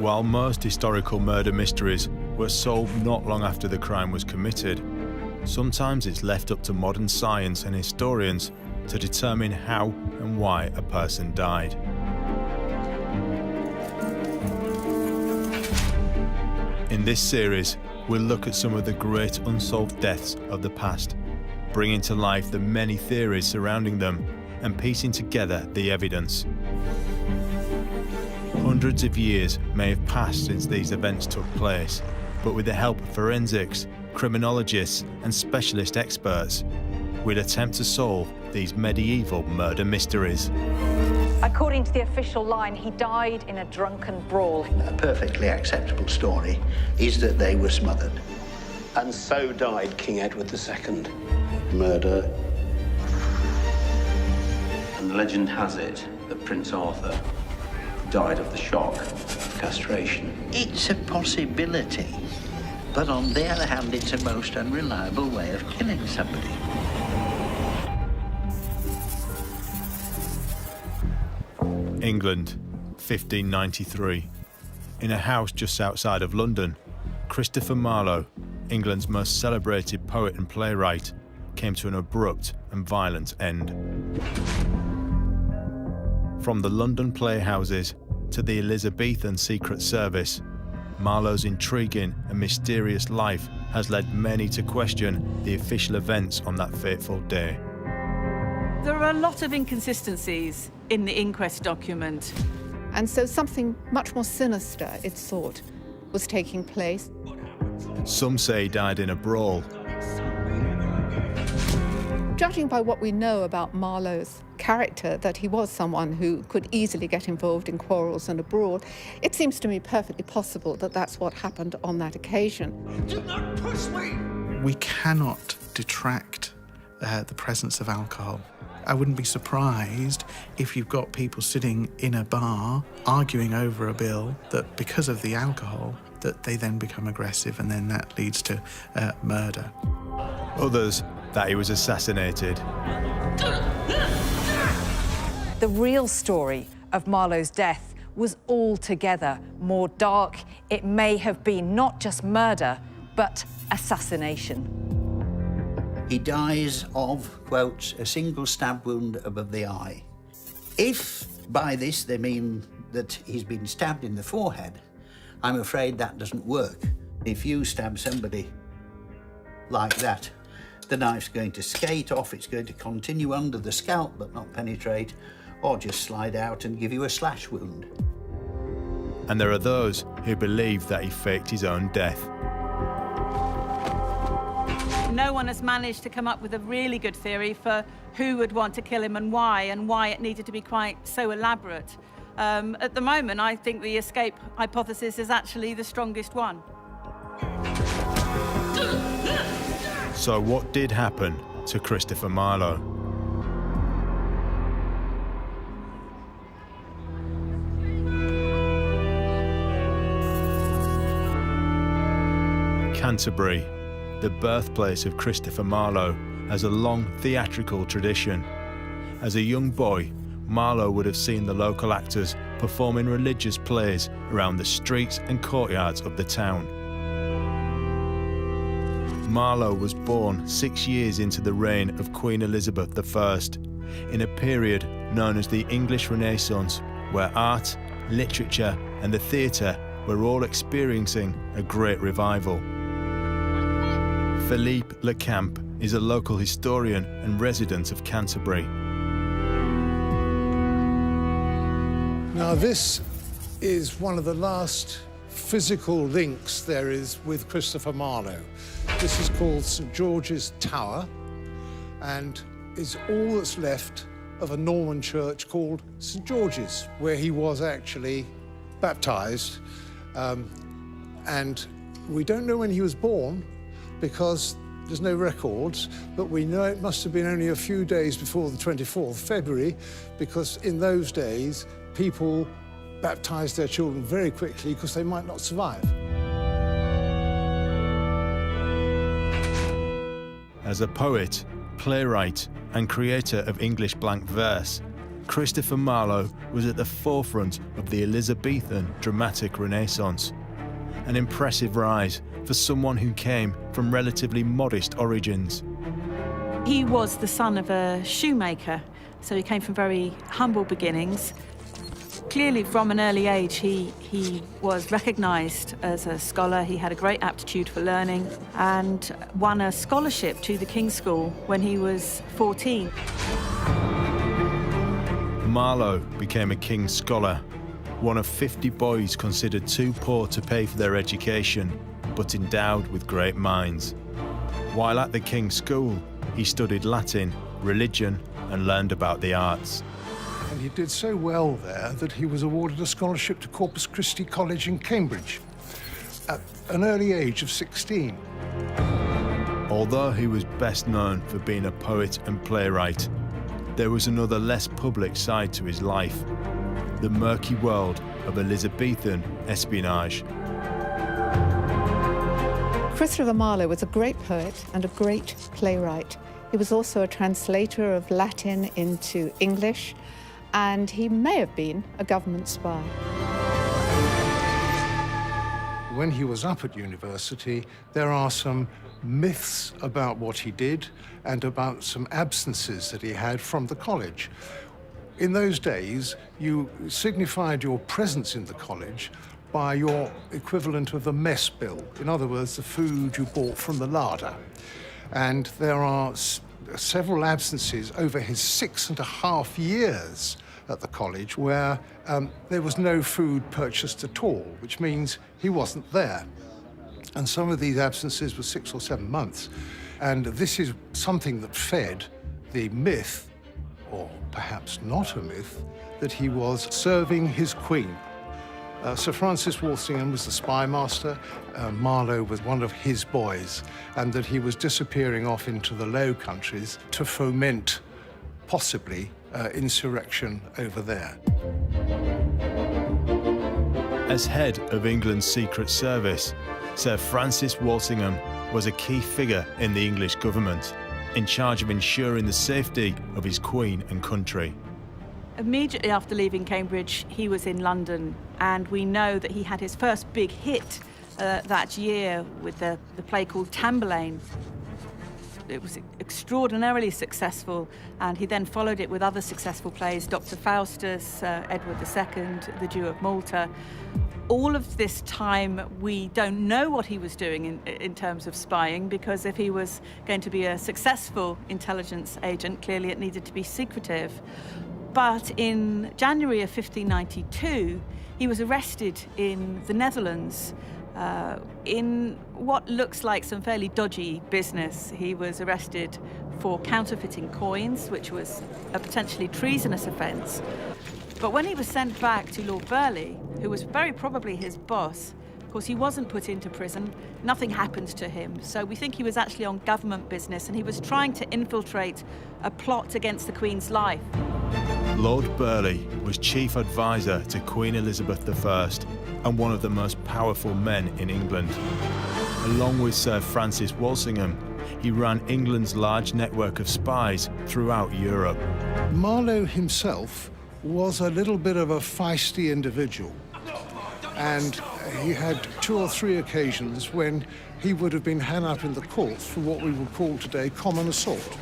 While most historical murder mysteries were solved not long after the crime was committed, sometimes it's left up to modern science and historians to determine how and why a person died. In this series, we'll look at some of the great unsolved deaths of the past, bringing to life the many theories surrounding them and piecing together the evidence. Hundreds of years may have passed since these events took place, but with the help of forensics, criminologists and specialist experts, we'll attempt to solve these medieval murder mysteries. According to the official line, he died in a drunken brawl. A perfectly acceptable story is that they were smothered. And so died King Edward II. Murder. And legend has it that Prince Arthur died of the shock of castration. It's a possibility, but on the other hand, it's a most unreliable way of killing somebody. England, 1593. In a house just outside of London, Christopher Marlowe, England's most celebrated poet and playwright, came to an abrupt and violent end. From the London playhouses to the Elizabethan Secret Service, Marlowe's intriguing and mysterious life has led many to question the official events on that fateful day. There are a lot of inconsistencies in the inquest document. And so something much more sinister, it's thought, was taking place. Some say he died in a brawl. Judging by what we know about Marlowe's character, that he was someone who could easily get involved in quarrels and a brawl, it seems to me perfectly possible that that's what happened on that occasion. Do not push me! We cannot detract the presence of alcohol. I wouldn't be surprised if you've got people sitting in a bar arguing over a bill that because of the alcohol, that they then become aggressive and then that leads to murder. Others, that he was assassinated. The real story of Marlowe's death was altogether more dark. It may have been not just murder, but assassination. He dies of, quote, a single stab wound above the eye. If by this they mean that he's been stabbed in the forehead, I'm afraid that doesn't work. If you stab somebody like that, the knife's going to skate off, it's going to continue under the scalp but not penetrate, or just slide out and give you a slash wound. And there are those who believe that he faked his own death. No one has managed to come up with a really good theory for who would want to kill him and why it needed to be quite so elaborate. At the moment, I think the escape hypothesis is actually the strongest one. So what did happen to Christopher Marlowe? Canterbury, the birthplace of Christopher Marlowe, has a long theatrical tradition. As a young boy, Marlowe would have seen the local actors performing religious plays around the streets and courtyards of the town. Marlowe was born 6 years into the reign of Queen Elizabeth I, in a period known as the English Renaissance, where art, literature and the theatre were all experiencing a great revival. Philippe Lecamp is a local historian and resident of Canterbury. Now, this is one of the last physical links there is with Christopher Marlowe. This is called St. George's Tower and is all that's left of a Norman church called St. George's, where he was actually baptized. And we don't know when he was born because there's no records, but we know it must have been only a few days before the 24th of February, because in those days, people baptized their children very quickly because they might not survive. As a poet, playwright and creator of English blank verse, Christopher Marlowe was at the forefront of the Elizabethan dramatic Renaissance, an impressive rise for someone who came from relatively modest origins. He was the son of a shoemaker, so he came from very humble beginnings. Clearly, from an early age, he was recognised as a scholar. He had a great aptitude for learning and won a scholarship to the King's School when he was 14. Marlowe became a King's Scholar, one of 50 boys considered too poor to pay for their education, but endowed with great minds. While at the King's School, he studied Latin, religion, and learned about the arts. And he did so well there that he was awarded a scholarship to Corpus Christi College in Cambridge at an early age of 16. Although he was best known for being a poet and playwright, there was another less public side to his life, the murky world of Elizabethan espionage. Christopher Marlowe was a great poet and a great playwright. He was also a translator of Latin into English, and he may have been a government spy. When he was up at university, there are some myths about what he did and about some absences that he had from the college. In those days, you signified your presence in the college by your equivalent of the mess bill. In other words, the food you bought from the larder. And there are several absences over his 6.5 years at the college where there was no food purchased at all, which means he wasn't there. And some of these absences were 6 or 7 months. And this is something that fed the myth, or perhaps not a myth, that he was serving his queen. Sir Francis Walsingham was the spy master. Marlowe was one of his boys, and that he was disappearing off into the Low Countries to foment, possibly, insurrection over there. As head of England's Secret Service, Sir Francis Walsingham was a key figure in the English government, in charge of ensuring the safety of his queen and country. Immediately after leaving Cambridge, he was in London, and we know that he had his first big hit that year with the play called Tamburlaine. It was extraordinarily successful, and he then followed it with other successful plays, Dr. Faustus, Edward II, The Jew of Malta. All of this time, we don't know what he was doing in terms of spying, because if he was going to be a successful intelligence agent, clearly it needed to be secretive. But in January of 1592, he was arrested in the Netherlands in what looks like some fairly dodgy business. He was arrested for counterfeiting coins, which was a potentially treasonous offence. But when he was sent back to Lord Burleigh, who was very probably his boss, of course, he wasn't put into prison. Nothing happened to him. So we think he was actually on government business, and he was trying to infiltrate a plot against the Queen's life. Lord Burleigh was chief advisor to Queen Elizabeth I and one of the most powerful men in England. Along with Sir Francis Walsingham, he ran England's large network of spies throughout Europe. Marlowe himself was a little bit of a feisty individual, and he had 2 or 3 occasions when he would have been hung up in the courts for what we would call today common assault.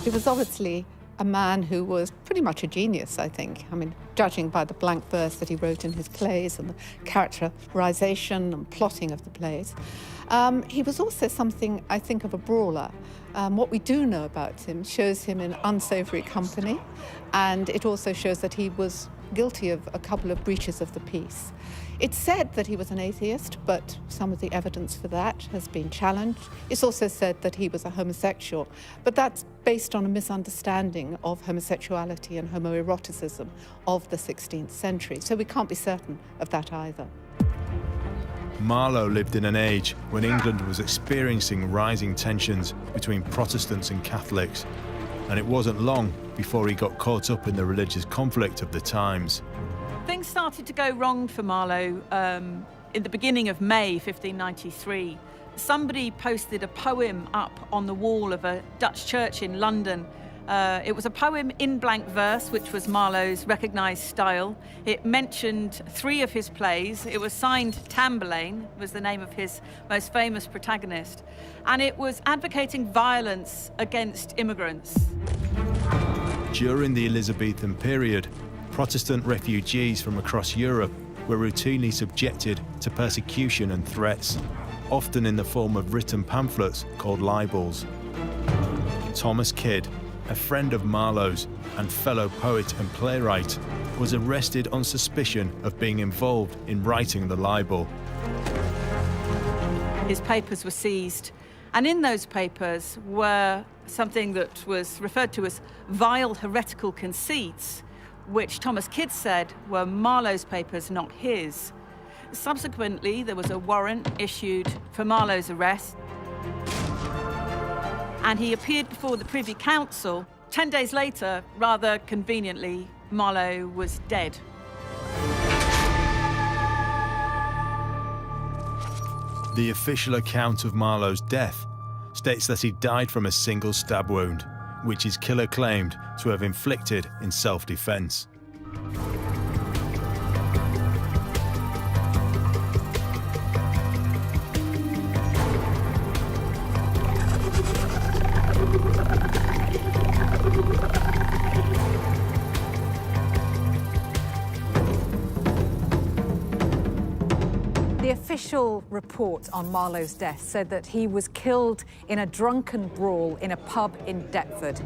He was obviously a man who was pretty much a genius, I think. I mean, judging by the blank verse that he wrote in his plays and the characterization and plotting of the plays. He was also something, I think, of a brawler. What we do know about him shows him in unsavory company, and it also shows that he was guilty of a couple of breaches of the peace. It's said that he was an atheist, but some of the evidence for that has been challenged. It's also said that he was a homosexual, but that's based on a misunderstanding of homosexuality and homoeroticism of the 16th century, so we can't be certain of that either. Marlowe lived in an age when England was experiencing rising tensions between Protestants and Catholics, and it wasn't long before he got caught up in the religious conflict of the times. Things started to go wrong for Marlowe in the beginning of May 1593. Somebody posted a poem up on the wall of a Dutch church in London It was a poem in blank verse, which was Marlowe's recognised style. It mentioned 3 of his plays. It was signed Tamburlaine, was the name of his most famous protagonist. And it was advocating violence against immigrants. During the Elizabethan period, Protestant refugees from across Europe were routinely subjected to persecution and threats, often in the form of written pamphlets called libels. Thomas Kidd, a friend of Marlowe's and fellow poet and playwright, was arrested on suspicion of being involved in writing the libel. His papers were seized, and in those papers were something that was referred to as vile heretical conceits, which Thomas Kidd said were Marlowe's papers, not his. Subsequently, there was a warrant issued for Marlowe's arrest, and he appeared before the Privy Council. 10 days later, rather conveniently, Marlowe was dead. The official account of Marlowe's death states that he died from a single stab wound, which his killer claimed to have inflicted in self-defense. The official report on Marlowe's death said that he was killed in a drunken brawl in a pub in Deptford.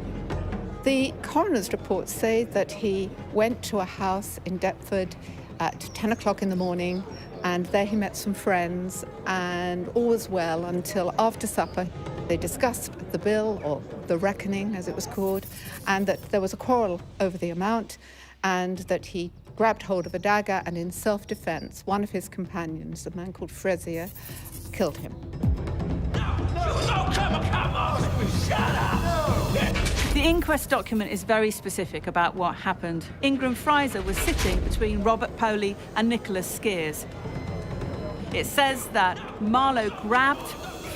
The coroner's reports say that he went to a house in Deptford at 10 o'clock in the morning, and there he met some friends, and all was well until after supper. They discussed the bill, or the reckoning as it was called, and that there was a quarrel over the amount, and that he grabbed hold of a dagger, and in self-defense, one of his companions, a man called Frazier, killed him. No, come on! Shut up! The inquest document is very specific about what happened. Ingram Fraser was sitting between Robert Poley and Nicholas Skeers. It says that Marlowe grabbed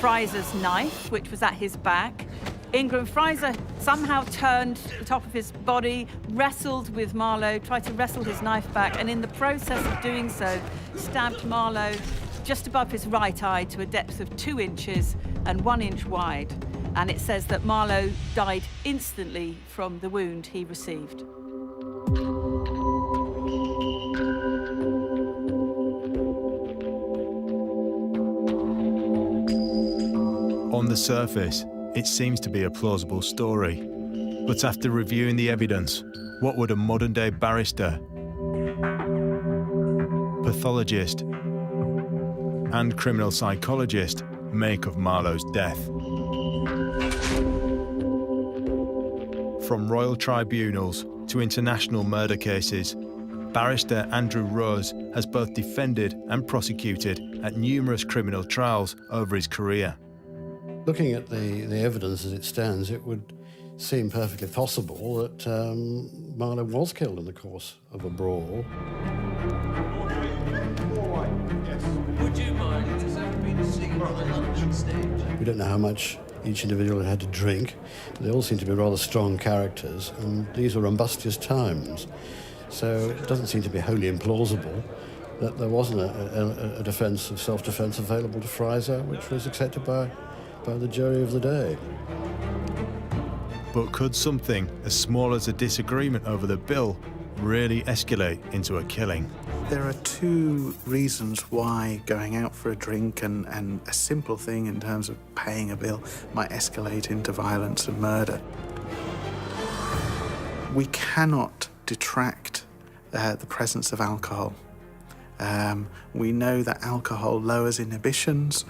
Fraser's knife, which was at his back. Ingram Fraser somehow turned the top of his body, wrestled with Marlowe, tried to wrestle his knife back, and in the process of doing so, stabbed Marlowe just above his right eye to a depth of 2 inches and 1 inch wide. And it says that Marlowe died instantly from the wound he received. On the surface, it seems to be a plausible story. But after reviewing the evidence, what would a modern-day barrister, pathologist, and criminal psychologist make of Marlowe's death? From royal tribunals to international murder cases, barrister Andrew Rose has both defended and prosecuted at numerous criminal trials over his career. Looking at the evidence as it stands, it would seem perfectly possible that Marlowe was killed in the course of a brawl. Would you mind being a singer on the London stage? We don't know how much each individual had to drink. They all seem to be rather strong characters, and these were rumbustious times. So it doesn't seem to be wholly implausible that there wasn't a defence of self-defence available to Fraser, which was accepted by the jury of the day. But could something as small as a disagreement over the bill really escalate into a killing? There are 2 reasons why going out for a drink and a simple thing in terms of paying a bill might escalate into violence and murder. We cannot detract the presence of alcohol. We know that alcohol lowers inhibitions,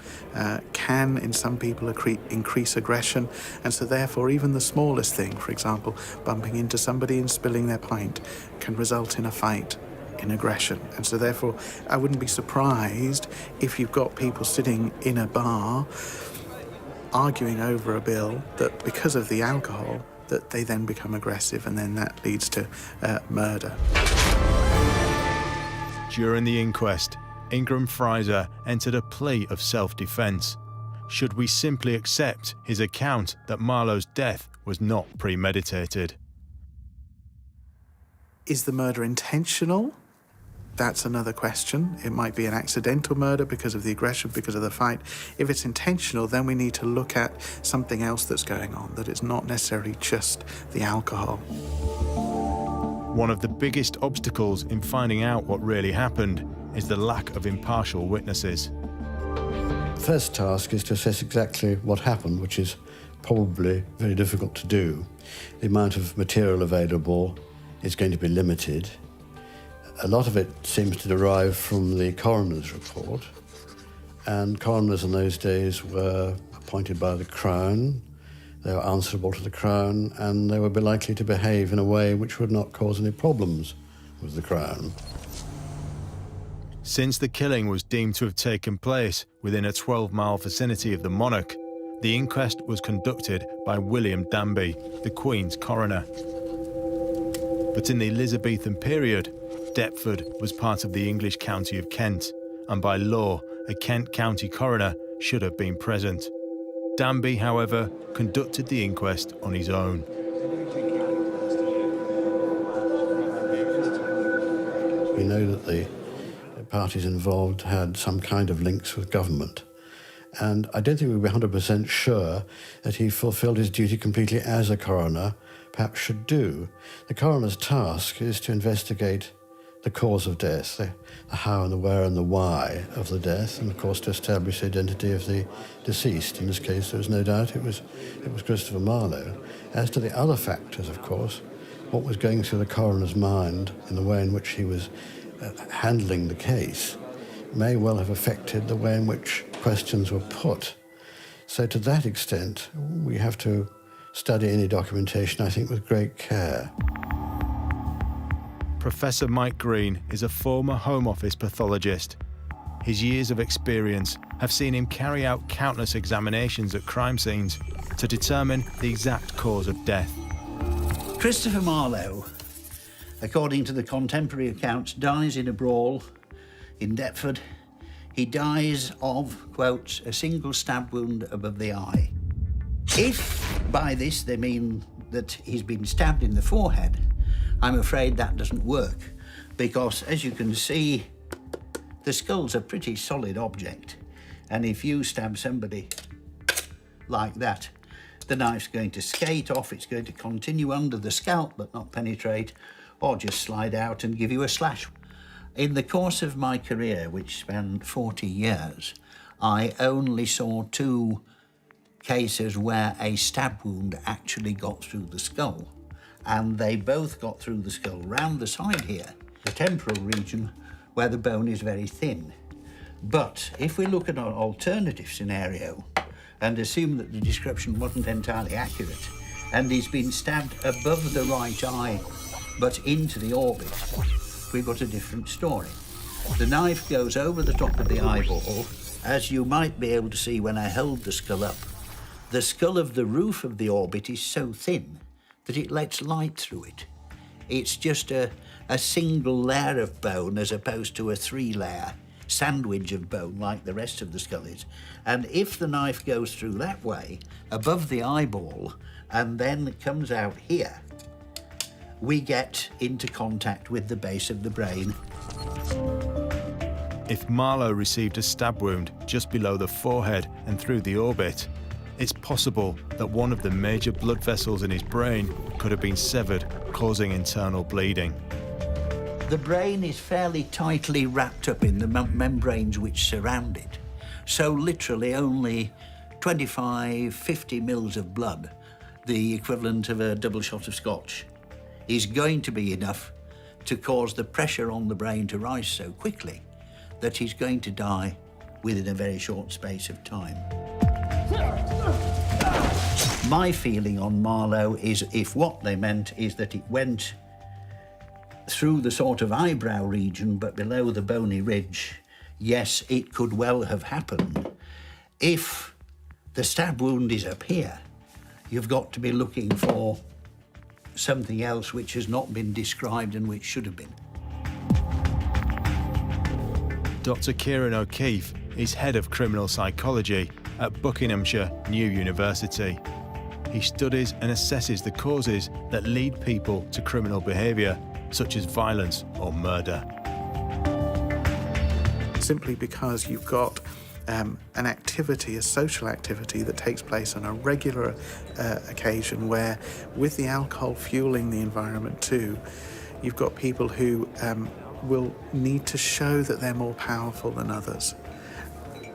can in some people increase aggression, and so therefore even the smallest thing, for example, bumping into somebody and spilling their pint, can result in a fight, in aggression. And so therefore I wouldn't be surprised if you've got people sitting in a bar arguing over a bill that because of the alcohol that they then become aggressive, and then that leads to murder. During the inquest, Ingram Fraser entered a plea of self-defense. Should we simply accept his account that Marlowe's death was not premeditated. Is the murder intentional? That's another question. It might be an accidental murder because of the aggression, because of the fight. If it's intentional, then we need to look at something else that's going on, that it's not necessarily just the alcohol. One of the biggest obstacles in finding out what really happened is the lack of impartial witnesses. The first task is to assess exactly what happened, which is probably very difficult to do. The amount of material available is going to be limited. A lot of it seems to derive from the coroner's report, and coroners in those days were appointed by the Crown. They were answerable to the Crown, and they would be likely to behave in a way which would not cause any problems with the Crown. Since the killing was deemed to have taken place within a 12-mile vicinity of the monarch, the inquest was conducted by William Danby, the Queen's coroner. But in the Elizabethan period, Deptford was part of the English county of Kent, and by law, a Kent county coroner should have been present. Danby, however, conducted the inquest on his own. We know that the parties involved had some kind of links with government, and I don't think we'd be 100% sure that he fulfilled his duty completely as a coroner perhaps should do. The coroner's task is to investigate the cause of death, the how and the where and the why of the death, and of course to establish the identity of the deceased. In this case, there was no doubt it was Christopher Marlowe. As to the other factors, of course, what was going through the coroner's mind in the way in which he was handling the case may well have affected the way in which questions were put. So to that extent, we have to study any documentation, I think, with great care. Professor Mike Green is a former Home Office pathologist. His years of experience have seen him carry out countless examinations at crime scenes to determine the exact cause of death. Christopher Marlowe, according to the contemporary accounts, dies in a brawl in Deptford. He dies of, quote, a single stab wound above the eye. If by this they mean that he's been stabbed in the forehead, I'm afraid that doesn't work, because as you can see, the skull's a pretty solid object, and if you stab somebody like that, the knife's going to skate off, it's going to continue under the scalp but not penetrate, or just slide out and give you a slash. In the course of my career, which spanned 40 years, I only saw 2 cases where a stab wound actually got through the skull. And they both got through the skull, round the side here, the temporal region, where the bone is very thin. But if we look at an alternative scenario and assume that the description wasn't entirely accurate, and he's been stabbed above the right eye, but into the orbit, we've got a different story. The knife goes over the top of the eyeball, as you might be able to see when I held the skull up. The skull of the roof of the orbit is so thin that it lets light through it. It's just a single layer of bone as opposed to a 3-layer sandwich of bone like the rest of the skull is. And if the knife goes through that way, above the eyeball, and then comes out here, we get into contact with the base of the brain. If Marlowe received a stab wound just below the forehead and through the orbit, it's possible that one of the major blood vessels in his brain could have been severed, causing internal bleeding. The brain is fairly tightly wrapped up in the membranes which surround it. So literally only 25, 50 mils of blood, the equivalent of a double shot of scotch, is going to be enough to cause the pressure on the brain to rise so quickly that he's going to die within a very short space of time. My feeling on Marlowe is if what they meant is that it went through the sort of eyebrow region but below the bony ridge, yes, it could well have happened. If the stab wound is up here, you've got to be looking for something else which has not been described and which should have been. Dr. Kieran O'Keefe is head of criminal psychology at Buckinghamshire New University. he studies and assesses the causes that lead people to criminal behaviour, such as violence or murder. Simply because you've got an activity, a social activity that takes place on a regular occasion where, with the alcohol fueling the environment too, you've got people who will need to show that they're more powerful than others.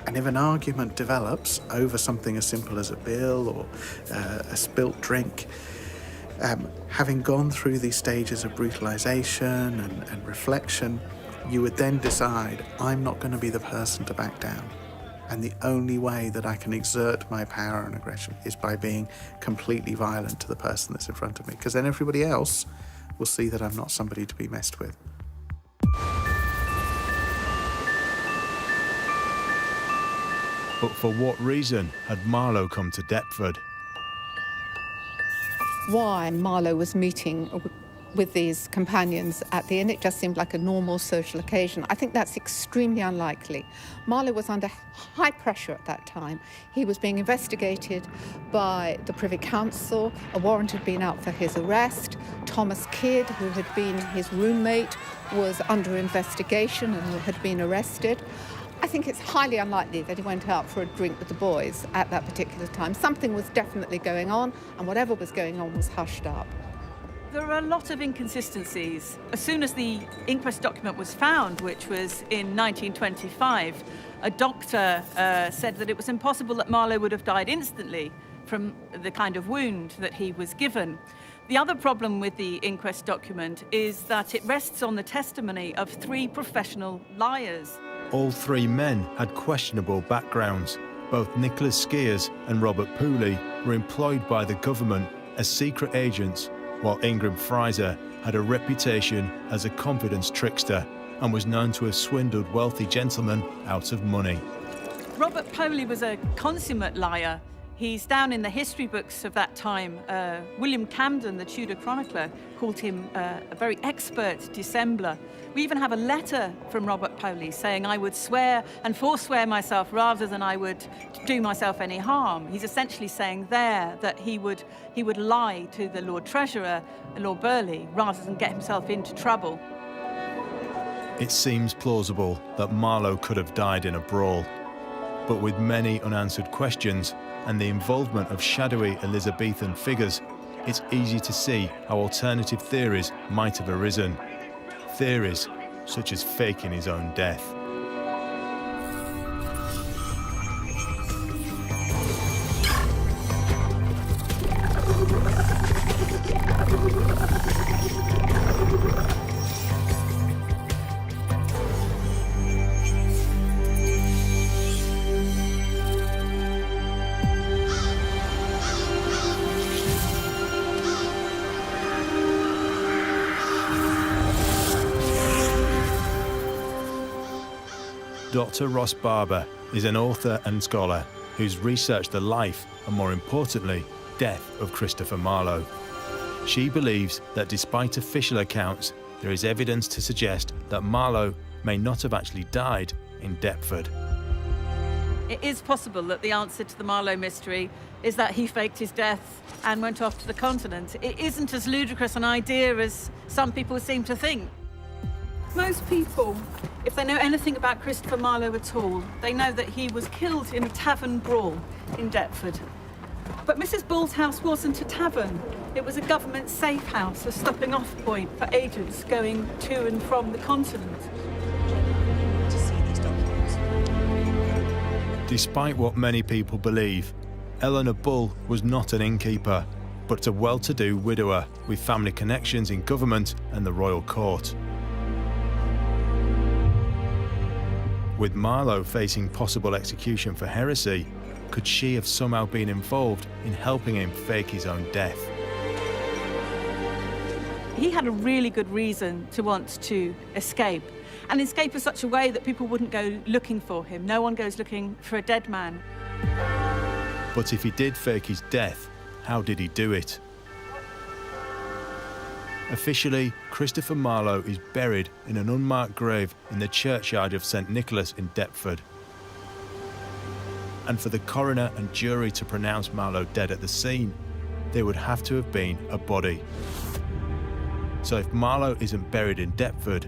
And if an argument develops over something as simple as a bill or a spilt drink, having gone through these stages of brutalisation and reflection, you would then decide, I'm not going to be the person to back down. And the only way that I can exert my power and aggression is by being completely violent to the person that's in front of me, because then everybody else will see that I'm not somebody to be messed with. But for what reason had Marlowe come to Deptford? Why Marlowe was meeting with these companions at the inn, it just seemed like a normal social occasion. I think that's extremely unlikely. Marlowe was under high pressure at that time. He was being investigated by the Privy Council. A warrant had been out for his arrest. Thomas Kidd, who had been his roommate, was under investigation and had been arrested. I think it's highly unlikely that he went out for a drink with the boys at that particular time. Something was definitely going on, and whatever was going on was hushed up. There are a lot of inconsistencies. As soon as the inquest document was found, which was in 1925, a doctor said that it was impossible that Marlowe would have died instantly from the kind of wound that he was given. The other problem with the inquest document is that it rests on the testimony of 3 professional liars. All 3 men had questionable backgrounds. Both Nicholas Skeers and Robert Pooley were employed by the government as secret agents, while Ingram Fraser had a reputation as a confidence trickster and was known to have swindled wealthy gentlemen out of money. Robert Pooley was a consummate liar. He's down in the history books of that time. William Camden, the Tudor chronicler, called him a very expert dissembler. We even have a letter from Robert Pooley saying, I would swear and forswear myself rather than I would do myself any harm. He's essentially saying there that he would lie to the Lord Treasurer, Lord Burleigh, rather than get himself into trouble. It seems plausible that Marlowe could have died in a brawl, but with many unanswered questions and the involvement of shadowy Elizabethan figures, it's easy to see how alternative theories might have arisen. Theories such as faking his own death. Dr. Ross Barber is an author and scholar who's researched the life and, more importantly, death of Christopher Marlowe. She believes that despite official accounts, there is evidence to suggest that Marlowe may not have actually died in Deptford. It is possible that the answer to the Marlowe mystery is that he faked his death and went off to the continent. It isn't as ludicrous an idea as some people seem to think. Most people, if they know anything about Christopher Marlowe at all, they know that he was killed in a tavern brawl in Deptford. But Mrs. Bull's house wasn't a tavern. It was a government safe house, a stopping-off point for agents going to and from the continent. Despite what many people believe, Eleanor Bull was not an innkeeper, but a well-to-do widower with family connections in government and the royal court. With Marlowe facing possible execution for heresy, could she have somehow been involved in helping him fake his own death? He had a really good reason to want to escape, and escape in such a way that people wouldn't go looking for him. No one goes looking for a dead man. But if he did fake his death, how did he do it? Officially, Christopher Marlowe is buried in an unmarked grave in the churchyard of St. Nicholas in Deptford. And for the coroner and jury to pronounce Marlowe dead at the scene, there would have to have been a body. So if Marlowe isn't buried in Deptford,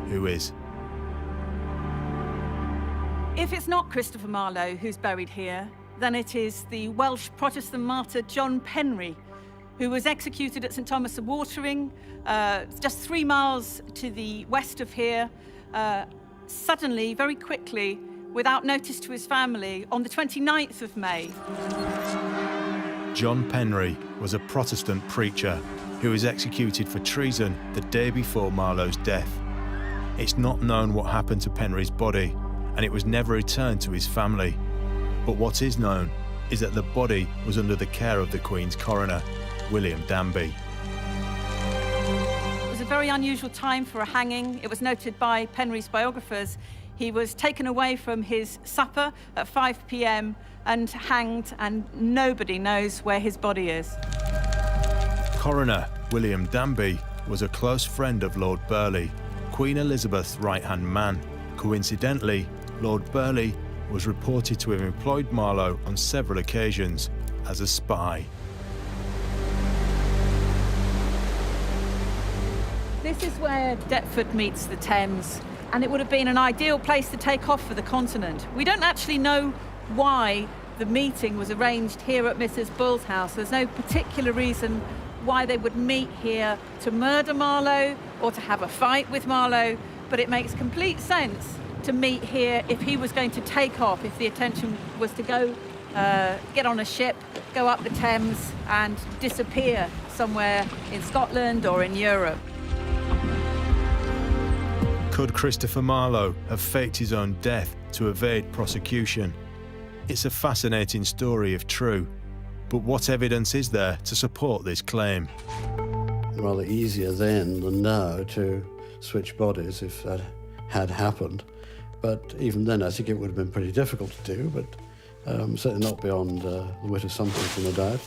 who is? If it's not Christopher Marlowe who's buried here, then it is the Welsh Protestant martyr John Penry, who was executed at St Thomas of Watering, just 3 miles to the west of here, suddenly, very quickly, without notice to his family, on the 29th of May. John Penry was a Protestant preacher who was executed for treason the day before Marlowe's death. It's not known what happened to Penry's body, and it was never returned to his family. But what is known is that the body was under the care of the Queen's coroner, William Danby. It was a very unusual time for a hanging. It was noted by Penry's biographers. He was taken away from his supper at 5 p.m. and hanged, and nobody knows where his body is. Coroner William Danby was a close friend of Lord Burleigh, Queen Elizabeth's right-hand man. Coincidentally, Lord Burleigh was reported to have employed Marlowe on several occasions as a spy. This is where Deptford meets the Thames, and it would have been an ideal place to take off for the continent. We don't actually know why the meeting was arranged here at Mrs. Bull's house. There's no particular reason why they would meet here to murder Marlowe or to have a fight with Marlowe, but it makes complete sense to meet here if he was going to take off, if the intention was to go get on a ship, go up the Thames and disappear somewhere in Scotland or in Europe. Could Christopher Marlowe have faked his own death to evade prosecution? It's a fascinating story if true, but what evidence is there to support this claim? Rather easier then than now to switch bodies if that had happened. But even then, I think it would have been pretty difficult to do, but certainly not beyond the wit of some people, no doubt.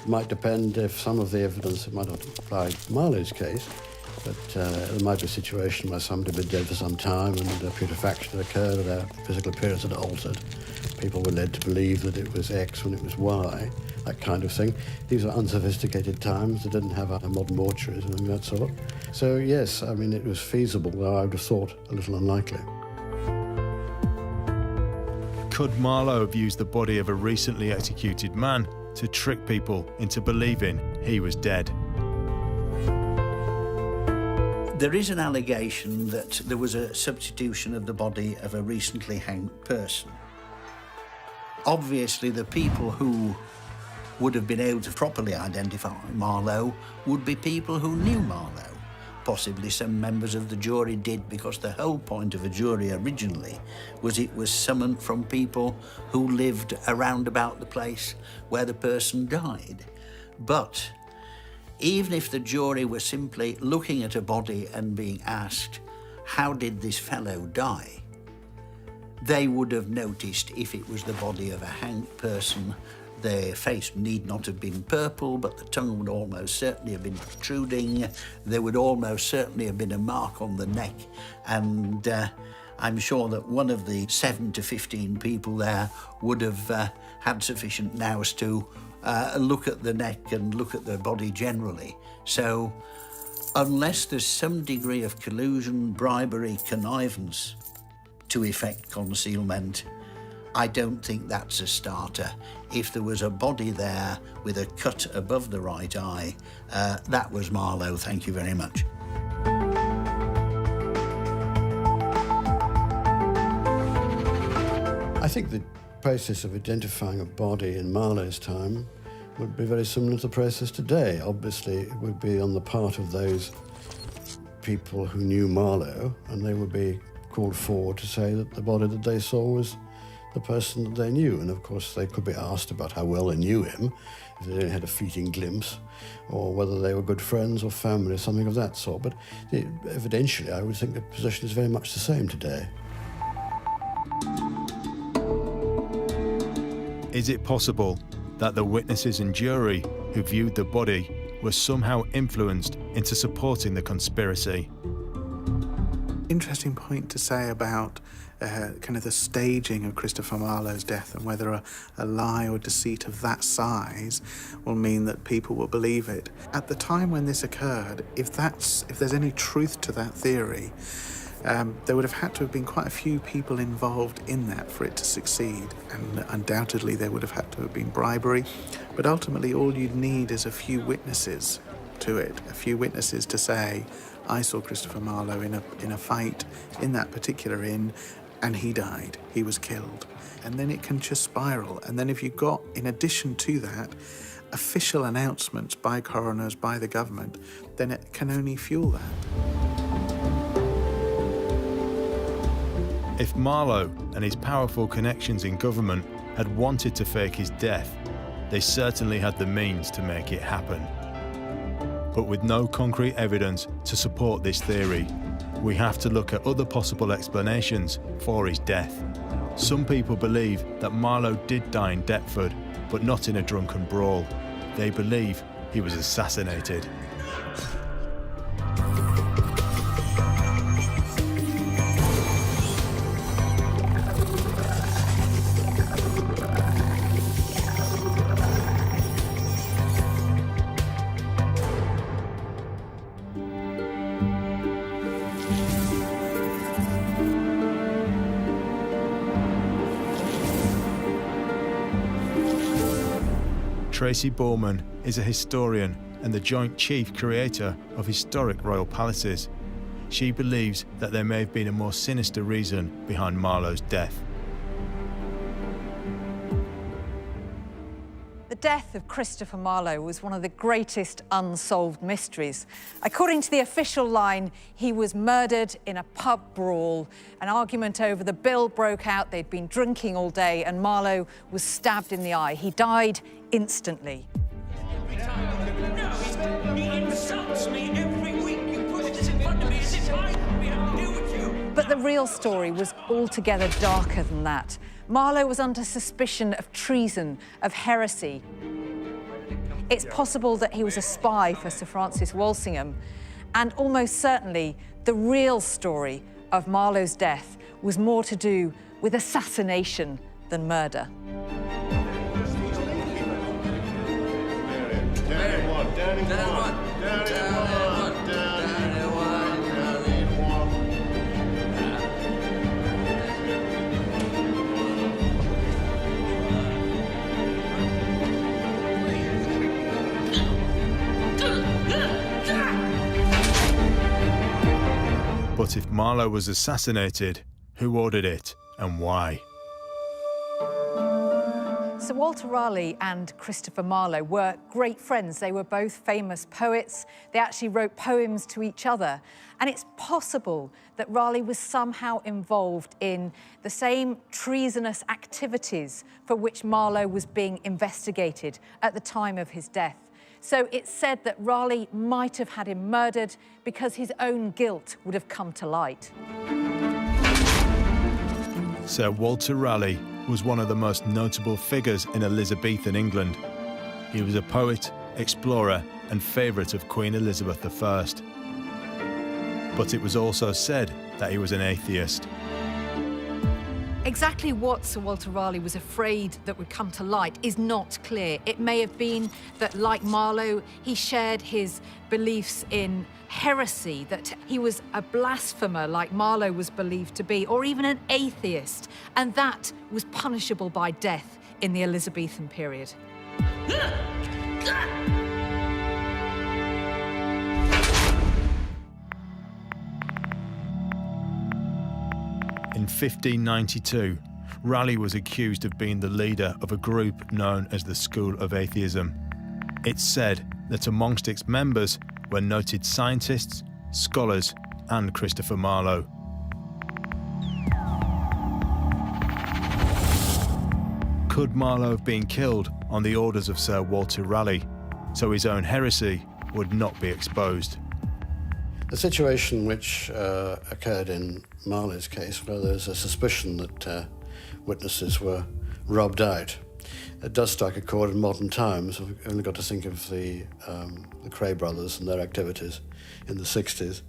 It might depend if some of the evidence, it might not apply to Marlowe's case, but there might be a situation where somebody had been dead for some time and putrefaction had occurred or their physical appearance had altered. People were led to believe that it was X when it was Y, that kind of thing. These were unsophisticated times. They didn't have a modern mortuary or anything of that sort. So yes, I mean, it was feasible, though I would have thought a little unlikely. Could Marlowe have used the body of a recently executed man to trick people into believing he was dead? There is an allegation that there was a substitution of the body of a recently hanged person. Obviously, the people who would have been able to properly identify Marlowe would be people who knew Marlowe. Possibly some members of the jury did, because the whole point of a jury originally was it was summoned from people who lived around about the place where the person died. But even if the jury were simply looking at a body and being asked, how did this fellow die? They would have noticed if it was the body of a hanged person, their face need not have been purple, but the tongue would almost certainly have been protruding. There would almost certainly have been a mark on the neck. And I'm sure that one of the 7 to 15 people there would have had sufficient nous to look at the neck and look at the body generally. So unless there's some degree of collusion, bribery, connivance to effect concealment, I don't think that's a starter. If there was a body there with a cut above the right eye, that was Marlowe, thank you very much. I think the process of identifying a body in Marlowe's time would be very similar to the process today. Obviously, it would be on the part of those people who knew Marlowe, and they would be called forward to say that the body that they saw was the person that they knew. And of course, they could be asked about how well they knew him, if they only had a fleeting glimpse, or whether they were good friends or family, or something of that sort. But evidentially, I would think the position is very much the same today. Is it possible that the witnesses and jury who viewed the body were somehow influenced into supporting the conspiracy? interesting point to say about kind of the staging of Christopher Marlowe's death and whether a lie or deceit of that size will mean that people will believe it. At the time when this occurred, if there's any truth to that theory, there would have had to have been quite a few people involved in that for it to succeed, and undoubtedly there would have had to have been bribery. But ultimately all you'd need is a few witnesses to it, a few witnesses to say, I saw Christopher Marlowe in a fight in that particular inn, and he died, he was killed. And then it can just spiral. And then if you've got, in addition to that, official announcements by coroners, by the government, then it can only fuel that. If Marlowe and his powerful connections in government had wanted to fake his death, they certainly had the means to make it happen. But with no concrete evidence to support this theory, we have to look at other possible explanations for his death. Some people believe that Marlowe did die in Deptford, but not in a drunken brawl. They believe he was assassinated. Tracy Borman is a historian and the joint chief creator of historic royal palaces. She believes that there may have been a more sinister reason behind Marlowe's death. The death of Christopher Marlowe was one of the greatest unsolved mysteries. According to the official line, he was murdered in a pub brawl. An argument over the bill broke out. They'd been drinking all day and Marlowe was stabbed in the eye. He died instantly. He insults me every week. You put this in front of me as if I would be able to deal with you. But the real story was altogether darker than that. Marlowe was under suspicion of treason, of heresy. It's possible that he was a spy for Sir Francis Walsingham, and almost certainly the real story of Marlowe's death was more to do with assassination than murder. But if Marlowe was assassinated, who ordered it and why? Sir Walter Raleigh and Christopher Marlowe were great friends. They were both famous poets. They actually wrote poems to each other. And it's possible that Raleigh was somehow involved in the same treasonous activities for which Marlowe was being investigated at the time of his death. So it's said that Raleigh might have had him murdered because his own guilt would have come to light. Sir Walter Raleigh was one of the most notable figures in Elizabethan England. He was a poet, explorer, and favourite of Queen Elizabeth I. But it was also said that he was an atheist. Exactly what Sir Walter Raleigh was afraid that would come to light is not clear. It may have been that, like Marlowe, he shared his beliefs in heresy, that he was a blasphemer like Marlowe was believed to be, or even an atheist, and that was punishable by death in the Elizabethan period. In 1592, Raleigh was accused of being the leader of a group known as the School of Atheism. It's said that amongst its members were noted scientists, scholars, and Christopher Marlowe. Could Marlowe have been killed on the orders of Sir Walter Raleigh, so his own heresy would not be exposed? The situation which occurred in Marlowe's case, where there's a suspicion that witnesses were robbed out, it does strike a chord in modern times. We've only got to think of the Cray brothers and their activities in the 60s.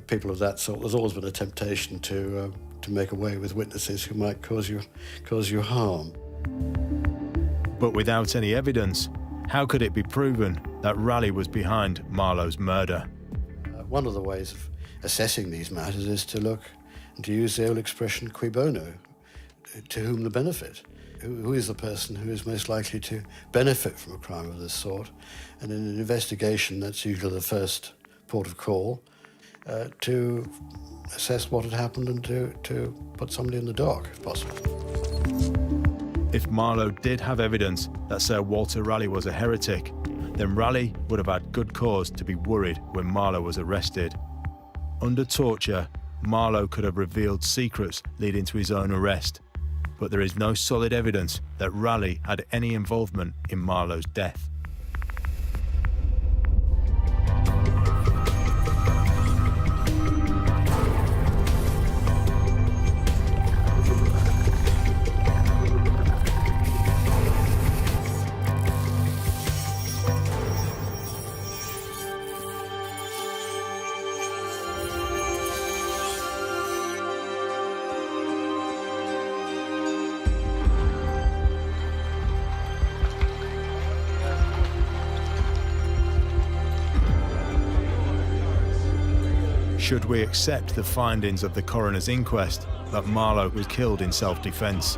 people of that sort, there's always been a temptation to make away with witnesses who might cause you harm. But without any evidence, how could it be proven that Raleigh was behind Marlowe's murder? One of the ways of assessing these matters is to look and to use the old expression cui bono, to whom the benefit. Who is the person who is most likely to benefit from a crime of this sort? And in an investigation, that's usually the first port of call, to assess what had happened and to put somebody in the dock, if possible. If Marlowe did have evidence that Sir Walter Raleigh was a heretic, then Raleigh would have had good cause to be worried when Marlowe was arrested. Under torture, Marlowe could have revealed secrets leading to his own arrest, but there is no solid evidence that Raleigh had any involvement in Marlowe's death. Should we accept the findings of the coroner's inquest that Marlowe was killed in self-defense?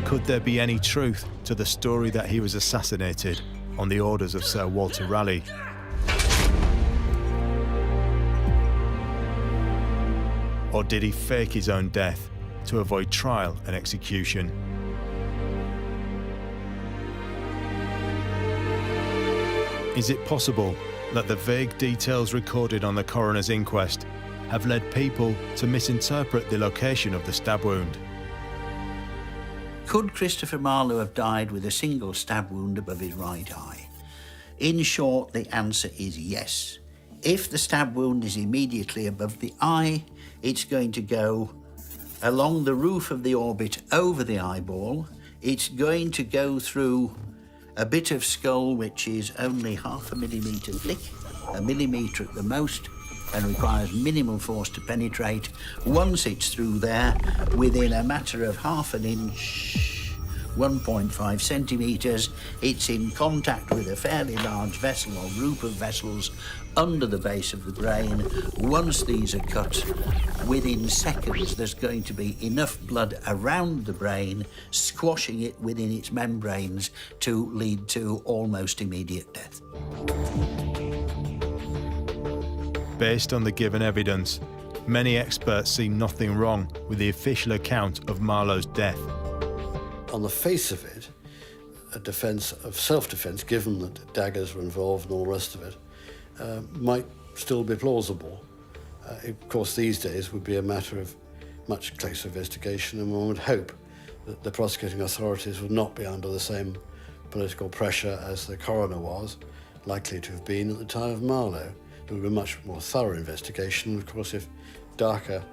Could there be any truth to the story that he was assassinated on the orders of Sir Walter Raleigh? Or did he fake his own death to avoid trial and execution? Is it possible that the vague details recorded on the coroner's inquest have led people to misinterpret the location of the stab wound? Could Christopher Marlowe have died with a single stab wound above his right eye? In short, the answer is yes. If the stab wound is immediately above the eye, it's going to go along the roof of the orbit over the eyeball. It's going to go through a bit of skull which is only 0.5 millimetre thick, 1 millimetre at the most, and requires minimal force to penetrate. Once it's through there, within a matter of 1/2 inch, 1.5 centimetres, it's in contact with a fairly large vessel or group of vessels under the base of the brain. Once these are cut, within seconds there's going to be enough blood around the brain, squashing it within its membranes to lead to almost immediate death. Based on the given evidence, many experts see nothing wrong with the official account of Marlowe's death. On the face of it, a defence of self-defence, given that daggers were involved and all the rest of it, might still be plausible. Of course, these days would be a matter of much closer investigation, and one would hope that the prosecuting authorities would not be under the same political pressure as the coroner was likely to have been at the time of Marlowe. There would be a much more thorough investigation. Of course, if darker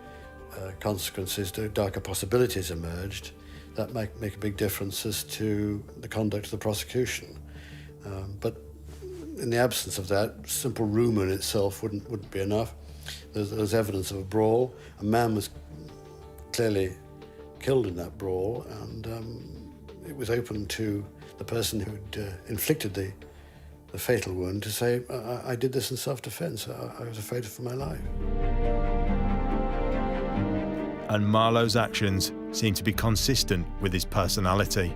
consequences, darker possibilities emerged, that might make a big difference as to the conduct of the prosecution. But in the absence of that, simple rumour in itself wouldn't be enough. There's evidence of a brawl. A man was clearly killed in that brawl, and it was open to the person who'd inflicted the fatal wound to say, I did this in self-defence. I was afraid for my life. And Marlowe's actions seem to be consistent with his personality.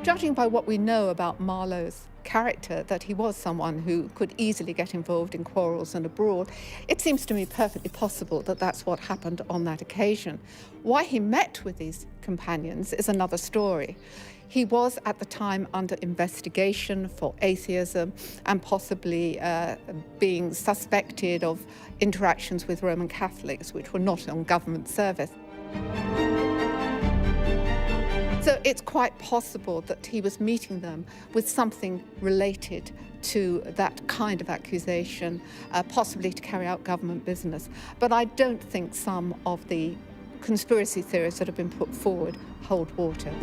Judging by what we know about Marlowe's character, that he was someone who could easily get involved in quarrels and a brawl, it seems to me perfectly possible that that's what happened on that occasion. Why he met with these companions is another story. He was at the time under investigation for atheism and possibly being suspected of interactions with Roman Catholics, which were not on government service. So it's quite possible that he was meeting them with something related to that kind of accusation, possibly to carry out government business. But I don't think some of the conspiracy theories that have been put forward hold water.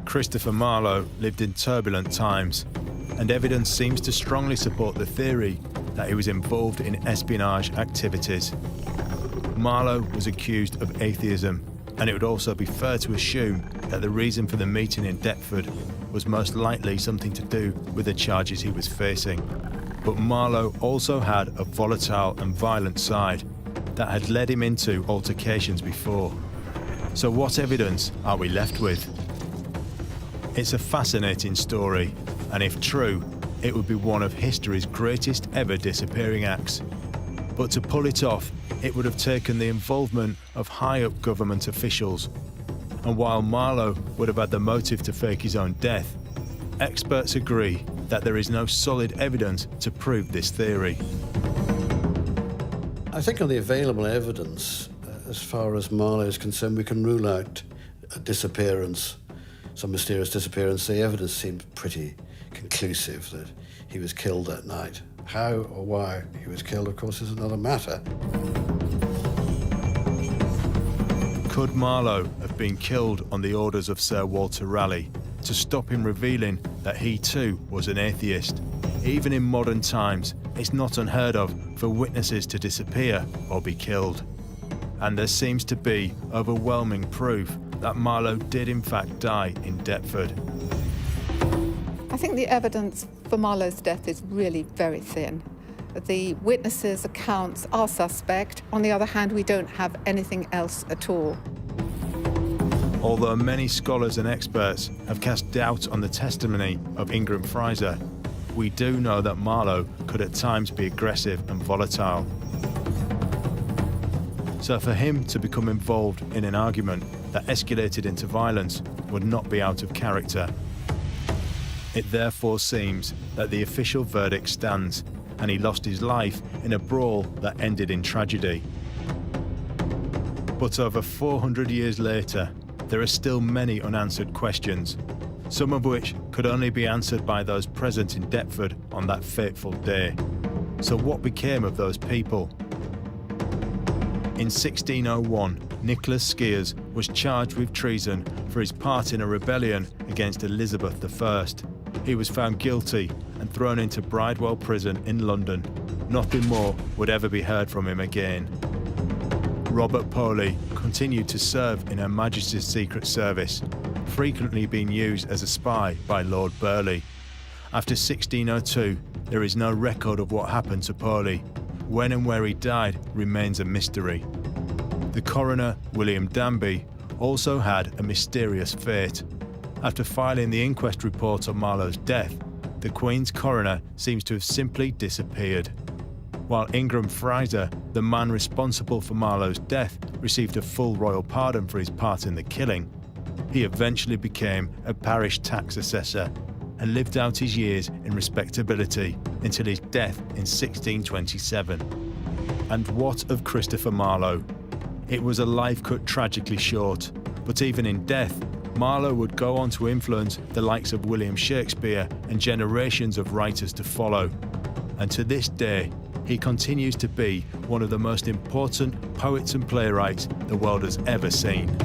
Christopher Marlowe lived in turbulent times, and evidence seems to strongly support the theory that he was involved in espionage activities. Marlowe was accused of atheism, and it would also be fair to assume that the reason for the meeting in Deptford was most likely something to do with the charges he was facing. But Marlowe also had a volatile and violent side that had led him into altercations before. So what evidence are we left with? It's a fascinating story, and if true, it would be one of history's greatest ever disappearing acts. But to pull it off, it would have taken the involvement of high-up government officials. And while Marlowe would have had the motive to fake his own death, experts agree that there is no solid evidence to prove this theory. I think on the available evidence, as far as Marlowe is concerned, we can rule out a disappearance, some mysterious disappearance. The evidence seems pretty conclusive that he was killed that night. How or why he was killed, of course, is another matter. Could Marlowe have been killed on the orders of Sir Walter Raleigh to stop him revealing that he too was an atheist? Even in modern times, it's not unheard of for witnesses to disappear or be killed. And there seems to be overwhelming proof that Marlowe did in fact die in Deptford. I think the evidence for Marlowe's death is really very thin. The witnesses' accounts are suspect. On the other hand, we don't have anything else at all. Although many scholars and experts have cast doubt on the testimony of Ingram Fraser, we do know that Marlowe could at times be aggressive and volatile. So for him to become involved in an argument that escalated into violence would not be out of character. It therefore seems that the official verdict stands, and he lost his life in a brawl that ended in tragedy. But over 400 years later, there are still many unanswered questions, some of which could only be answered by those present in Deptford on that fateful day. So what became of those people? In 1601, Nicholas Skeers was charged with treason for his part in a rebellion against Elizabeth I. He was found guilty and thrown into Bridewell Prison in London. Nothing more would ever be heard from him again. Robert Poley continued to serve in Her Majesty's Secret Service, frequently being used as a spy by Lord Burleigh. After 1602, there is no record of what happened to Poley. When and where he died remains a mystery. The coroner, William Danby, also had a mysterious fate. After filing the inquest report on Marlowe's death, the Queen's coroner seems to have simply disappeared. While Ingram Fraser, the man responsible for Marlowe's death, received a full royal pardon for his part in the killing, he eventually became a parish tax assessor and lived out his years in respectability until his death in 1627. And what of Christopher Marlowe? It was a life cut tragically short, but even in death, Marlowe would go on to influence the likes of William Shakespeare and generations of writers to follow. And to this day, he continues to be one of the most important poets and playwrights the world has ever seen.